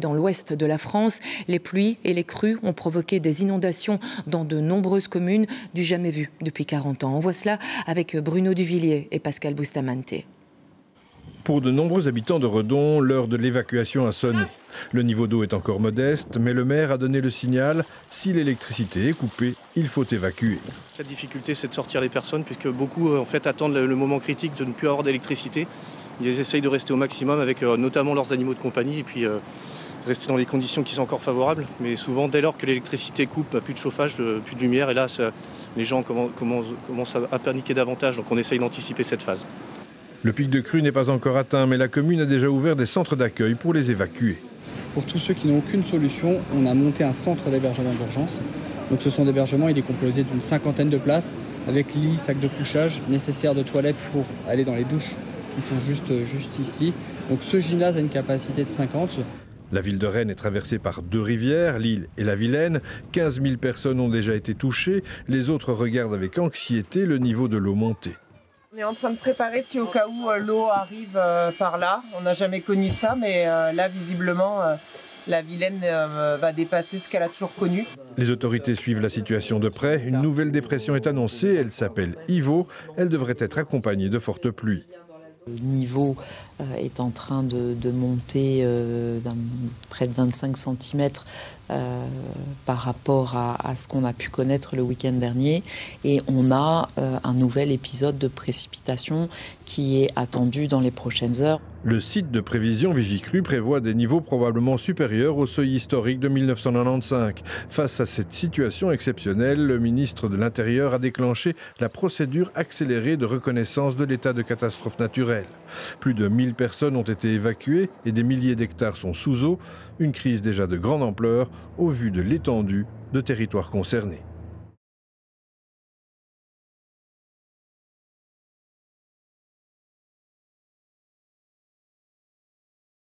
Dans l'ouest de la France, les pluies et les crues ont provoqué des inondations dans de nombreuses communes du jamais vu depuis 40 ans. On voit cela avec Bruno Duvillier et Pascal Bustamante. Pour de nombreux habitants de Redon, l'heure de l'évacuation a sonné. Le niveau d'eau est encore modeste, mais le maire a donné le signal. Si l'électricité est coupée, il faut évacuer. La difficulté, c'est de sortir les personnes, puisque beaucoup en fait, attendent le moment critique de ne plus avoir d'électricité. Ils essayent de rester au maximum avec notamment leurs animaux de compagnie et puis rester dans les conditions qui sont encore favorables. Mais souvent, dès lors que l'électricité coupe, plus de chauffage, plus de lumière, et là, les gens commencent à paniquer davantage. Donc on essaye d'anticiper cette phase. Le pic de crue n'est pas encore atteint, mais la commune a déjà ouvert des centres d'accueil pour les évacuer. Pour tous ceux qui n'ont aucune solution, on a monté un centre d'hébergement d'urgence. Donc ce centre d'hébergement, il est composé d'une 50aine de places, avec lit, sac de couchage, nécessaire de toilettes pour aller dans les douches qui sont juste ici. Donc ce gymnase a une capacité de 50. La ville de Rennes est traversée par deux rivières, l'Isle et la Vilaine. 15 000 personnes ont déjà été touchées. Les autres regardent avec anxiété le niveau de l'eau montée. On est en train de préparer si au cas où l'eau arrive par là. On n'a jamais connu ça, mais là, visiblement, la Vilaine va dépasser ce qu'elle a toujours connu. Les autorités suivent la situation de près. Une nouvelle dépression est annoncée. Elle s'appelle Ivo. Elle devrait être accompagnée de fortes pluies. Le niveau est en train de monter près de 25 cm par rapport à ce qu'on a pu connaître le week-end dernier. Et on a un nouvel épisode de précipitation qui est attendu dans les prochaines heures. Le site de prévision Vigicru prévoit des niveaux probablement supérieurs au seuil historique de 1995. Face à cette situation exceptionnelle, le ministre de l'Intérieur a déclenché la procédure accélérée de reconnaissance de l'état de catastrophe naturelle. Plus de 1000 personnes ont été évacuées et des milliers d'hectares sont sous eau. Une crise déjà de grande ampleur au vu de l'étendue de territoires concernés.